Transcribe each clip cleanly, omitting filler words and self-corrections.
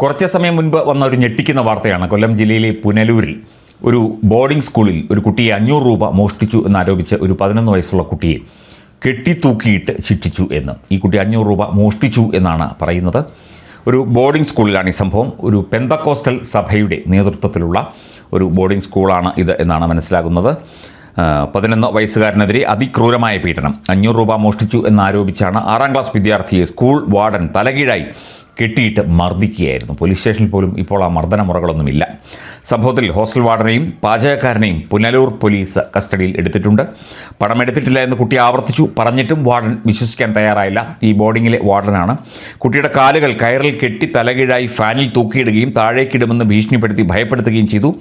കുറച്ച് സമയം മുൻപ് വന്ന ഒരു ഞെട്ടിക്കുന്ന വാർത്തയാണ്. കൊല്ലം ജില്ലയിലെ പുനലൂരിൽ ഒരു ബോർഡിംഗ് സ്കൂളിൽ ഒരു കുട്ടിയെ 500 രൂപ മോഷ്ടിച്ചു എന്നാരോപിച്ച് ഒരു 11 വയസ്സുള്ള കുട്ടിയെ കെട്ടിത്തൂക്കിയിട്ട് ശിക്ഷിച്ചു എന്ന്. ഈ കുട്ടി 500 രൂപ മോഷ്ടിച്ചു എന്നാണ് പറയുന്നത്. ഒരു ബോർഡിംഗ് സ്കൂളിലാണ് ഈ സംഭവം. ഒരു പെന്തക്കോസ്റ്റൽ സഭയുടെ നേതൃത്വത്തിലുള്ള ഒരു ബോർഡിംഗ് സ്കൂളാണ് ഇത് എന്നാണ് മനസ്സിലാകുന്നത്. 11 വയസ്സുകാരനെതിരെ അതിക്രൂരമായ പീഡനം. 500 രൂപ മോഷ്ടിച്ചു എന്നാരോപിച്ചാണ് 6ാം ക്ലാസ് വിദ്യാർത്ഥിയെ സ്കൂൾ വാർഡൻ തലകീഴായി കെട്ടിയിട്ട് മർദ്ദിക്കുകയായിരുന്നു. പോലീസ് സ്റ്റേഷനിൽ പോലും ഇപ്പോൾ ആ മർദ്ദനമുറകളൊന്നുമില്ല. സംഭവത്തിൽ ഹോസ്റ്റൽ വാർഡനെയും പാചകക്കാരനെയും പുനലൂർ പോലീസ് കസ്റ്റഡിയിൽ എടുത്തിട്ടുണ്ട്. പണമെടുത്തിട്ടില്ല എന്ന് കുട്ടി ആവർത്തിച്ചു. പറഞ്ഞിട്ടും വാർഡൻ വിശ്വസിക്കാൻ തയ്യാറായില്ല. ഈ ബോർഡിങ്ങിലെ വാർഡനാണ്. കുട്ടിയുടെ കാലുകൾ കയറിൽ കെട്ടി തലകീഴായി ഫാനിൽ തൂക്കിയിടുകയും താഴേക്കിടുമെന്ന് ഭീഷണിപ്പെടുത്തി ഭയപ്പെടുത്തുകയും ചെയ്തു.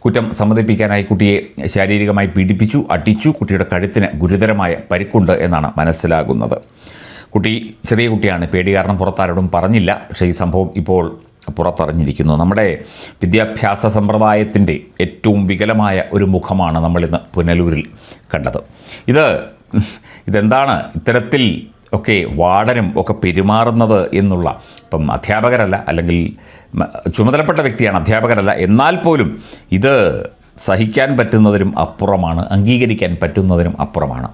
കുറ്റം സമ്മതിപ്പിക്കാനായി കുട്ടിയെ ശാരീരികമായി പീഡിപ്പിച്ചു, അടിച്ചു. കുട്ടിയുടെ കഴുത്തിന് ഗുരുതരമായ പരിക്കുണ്ട് എന്നാണ് മനസ്സിലാകുന്നത്. കുട്ടി ചെറിയ കുട്ടിയാണ്. പേടി കാരണം പുറത്താരോടും പറഞ്ഞില്ല. പക്ഷേ ഈ സംഭവം ഇപ്പോൾ പുറത്തറിഞ്ഞിരിക്കുന്നു. നമ്മുടെ വിദ്യാഭ്യാസ സമ്പ്രദായത്തിൻ്റെ ഏറ്റവും വികലമായ ഒരു മുഖമാണ് നമ്മളിന്ന് പുനലൂരിൽ കണ്ടത്. ഇതെന്താണ് ഇത്തരത്തിൽ ഒക്കെ വാർഡനും ഒക്കെ പെരുമാറുന്നത് എന്നുള്ള, ഇപ്പം അധ്യാപകരല്ല, അല്ലെങ്കിൽ ചുമതലപ്പെട്ട വ്യക്തിയാണ്, അധ്യാപകരല്ല, എന്നാൽ പോലും ഇത് സഹിക്കാൻ പറ്റുന്നതിനും അപ്പുറമാണ്, അംഗീകരിക്കാൻ പറ്റുന്നതിനും അപ്പുറമാണ്.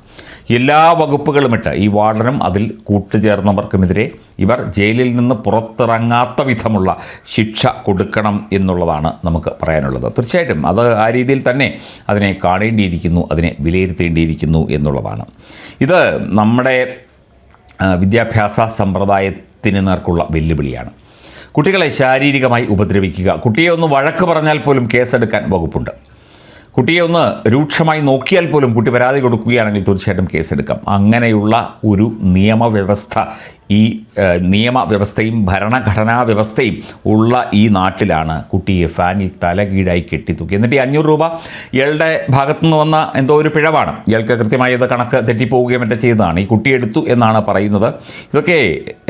എല്ലാ വകുപ്പുകളുമിട്ട് ഈ വാർഡനും അതിൽ കൂട്ടുചേർന്നവർക്കുമെതിരെ ഇവർ ജയിലിൽ നിന്ന് പുറത്തിറങ്ങാത്ത വിധമുള്ള ശിക്ഷ കൊടുക്കണം എന്നുള്ളതാണ് നമുക്ക് പറയാനുള്ളത്. തീർച്ചയായിട്ടും അത് ആ രീതിയിൽ തന്നെ അതിനെ കാണേണ്ടിയിരിക്കുന്നു, അതിനെ വിലയിരുത്തേണ്ടിയിരിക്കുന്നു എന്നുള്ളതാണ്. ഇത് നമ്മുടെ വിദ്യാഭ്യാസ സമ്പ്രദായത്തിന് നേർക്കുള്ള വെല്ലുവിളിയാണ്. കുട്ടികളെ ശാരീരികമായി ഉപദ്രവിക്കുക, കുട്ടിയെ ഒന്ന് വഴക്ക് പറഞ്ഞാൽ പോലും കേസെടുക്കാൻ വകുപ്പുണ്ട്. കുട്ടിയെ ഒന്ന് രൂക്ഷമായി നോക്കിയാൽ പോലും കുട്ടി പരാതി കൊടുക്കുകയാണെങ്കിൽ തീർച്ചയായിട്ടും കേസെടുക്കാം. അങ്ങനെയുള്ള ഒരു നിയമവ്യവസ്ഥ, ഈ നിയമവ്യവസ്ഥയും ഭരണഘടനാ വ്യവസ്ഥയും ഉള്ള ഈ നാട്ടിലാണ് കുട്ടിയെ ഫാനിൽ തലകീഴായി കെട്ടിത്തൂക്കി. എന്നിട്ട് ഈ 500 രൂപ ഇയാളുടെ ഭാഗത്തുനിന്ന് വന്ന എന്തോ ഒരു പിഴവാണ്. ഇയാൾക്ക് കൃത്യമായി ഇത് കണക്ക് തെറ്റിപ്പോവുകയും മറ്റേ ചെയ്തതാണ്. ഈ കുട്ടി എടുത്തു എന്നാണ് പറയുന്നത്. ഇതൊക്കെ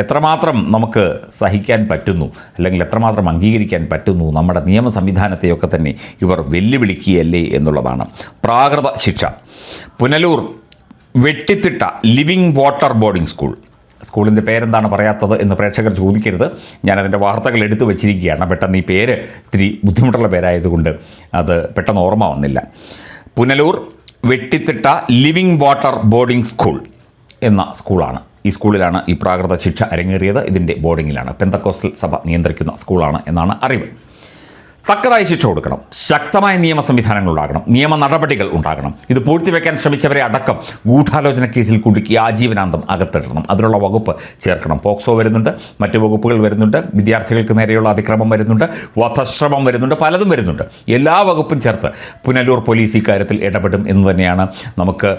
എത്രമാത്രം നമുക്ക് സഹിക്കാൻ പറ്റുന്നു, അല്ലെങ്കിൽ എത്രമാത്രം അംഗീകരിക്കാൻ പറ്റുന്നു? നമ്മുടെ നിയമ സംവിധാനത്തെയൊക്കെ തന്നെ ഇവർ വെല്ലുവിളിക്കുകയല്ലേ എന്നുള്ളതാണ്. പ്രാകൃത ശിക്ഷ. Punalur Vettithitta living water boarding സ്കൂളിൻ്റെ പേരെന്താണ് പറയാത്തത് എന്ന് പ്രേക്ഷകർ ചോദിക്കരുത്. ഞാനതിൻ്റെ വാർത്തകൾ എടുത്തു വച്ചിരിക്കുകയാണ്. പെട്ടെന്ന് ഈ പേര് ഇത്തിരി ബുദ്ധിമുട്ടുള്ള പേരായതുകൊണ്ട് അത് പെട്ടെന്ന് ഓർമ്മ വന്നില്ല. Punalur Vettithitta living water boarding school എന്ന സ്കൂളാണ്. ഈ സ്കൂളിലാണ് ഈ പ്രാകൃത ശിക്ഷ അരങ്ങേറിയത്. ഇതിൻ്റെ ബോർഡിങ്ങിലാണ്. പെന്തക്കോസ്റ്റൽ സഭ നിയന്ത്രിക്കുന്ന സ്കൂളാണ് എന്നാണ് അറിവ്. തക്കതായ ശിക്ഷ കൊടുക്കണം. ശക്തമായ നിയമ സംവിധാനങ്ങൾ ഉണ്ടാകണം. നിയമ നടപടികൾ ഉണ്ടാകണം. ഇത് പൂഴ്ത്തിവെക്കാൻ ശ്രമിച്ചവരെ അടക്കം ഗൂഢാലോചന കേസിൽ കുടുക്കി ആജീവനാന്തം അകത്തിടണം. അതിനുള്ള വകുപ്പ് ചേർക്കണം. പോക്സോ വരുന്നുണ്ട്, മറ്റു വകുപ്പുകൾ വരുന്നുണ്ട്, വിദ്യാർത്ഥികൾക്ക് നേരെയുള്ള അതിക്രമം വരുന്നുണ്ട്, വധശ്രമം വരുന്നുണ്ട്, പലതും വരുന്നുണ്ട്. എല്ലാ വകുപ്പും ചേർത്ത് പുനലൂർ പോലീസ് ഇക്കാര്യത്തിൽ ഇടപെടും എന്ന് തന്നെയാണ് നമുക്ക്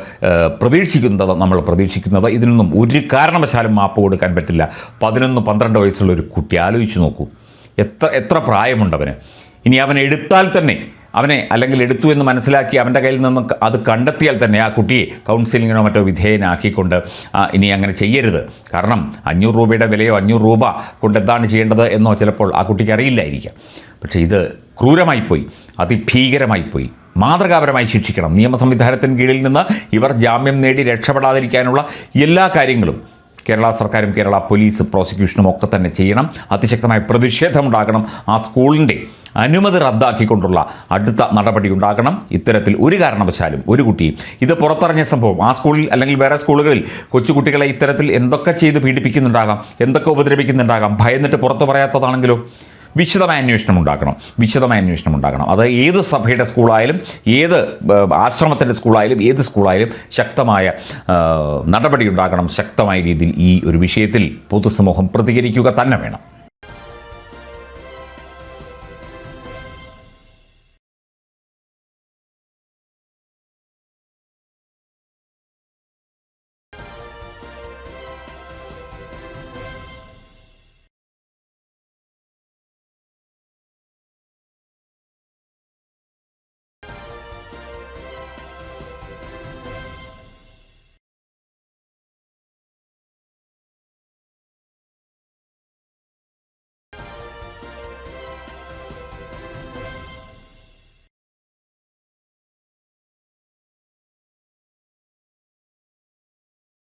നമ്മൾ പ്രതീക്ഷിക്കുന്നത്. ഇതിനൊന്നും ഒരു കാരണവശാലും മാപ്പ് കൊടുക്കാൻ പറ്റില്ല. 11-12 വയസ്സുള്ള ഒരു കുട്ടി, ആലോചിച്ച് നോക്കൂ, എത്ര പ്രായമുണ്ടവന്. ഇനി അവൻ എടുത്താൽ തന്നെ, അല്ലെങ്കിൽ എടുത്തു എന്ന് മനസ്സിലാക്കി അവൻ്റെ കയ്യിൽ നിന്ന് അത് കണ്ടെത്തിയാൽ തന്നെ ആ കുട്ടിയെ കൗൺസിലിങ്ങിനോ മറ്റോ വിധേയനാക്കിക്കൊണ്ട് ഇനി അങ്ങനെ ചെയ്യരുത്. കാരണം 500 രൂപയുടെ വിലയോ 500 രൂപ കൊണ്ട് എന്താണ് ചെയ്യേണ്ടത് എന്നോ ചിലപ്പോൾ ആ കുട്ടിക്ക് അറിയില്ലായിരിക്കാം. പക്ഷേ ഇത് ക്രൂരമായിപ്പോയി, അതിഭീകരമായിപ്പോയി. മാതൃകാപരമായി ശിക്ഷിക്കണം. നിയമ സംവിധാനത്തിന് കീഴിൽ നിന്ന് ഇവർ ജാമ്യം നേടി രക്ഷപ്പെടാതിരിക്കാനുള്ള എല്ലാ കാര്യങ്ങളും കേരള സർക്കാരും കേരള പോലീസ് പ്രോസിക്യൂഷനും ഒക്കെ തന്നെ ചെയ്യണം. അതിശക്തമായ പ്രതിഷേധമുണ്ടാകണം. ആ സ്കൂളിൻ്റെ അനുമതി റദ്ദാക്കിക്കൊണ്ടുള്ള അടുത്ത നടപടി ഉണ്ടാകണം. ഇത്തരത്തിൽ ഒരു കാരണവശാലും ഒരു കുട്ടിയും, ഇത് പുറത്തറിഞ്ഞ സംഭവം ആ സ്കൂളിൽ അല്ലെങ്കിൽ വേറെ സ്കൂളുകളിൽ കൊച്ചുകുട്ടികളെ ഇത്തരത്തിൽ എന്തൊക്കെ ചെയ്ത് പീഡിപ്പിക്കുന്നുണ്ടാകാം, എന്തൊക്കെ ഉപദ്രവിക്കുന്നുണ്ടാകാം, ഭയന്നിട്ട് പുറത്തു പറയാത്തതാണെങ്കിലോ. വിശദമായ അന്വേഷണം ഉണ്ടാകണം. അത് ഏത് സഭയുടെ സ്കൂളായാലും, ഏത് ആശ്രമത്തിൻ്റെ സ്കൂളായാലും, ഏത് സ്കൂളായാലും ശക്തമായ നടപടി ഉണ്ടാകണം. ശക്തമായ രീതിയിൽ ഈ ഒരു വിഷയത്തിൽ പൊതുസമൂഹം പ്രതികരിക്കുക തന്നെ വേണം.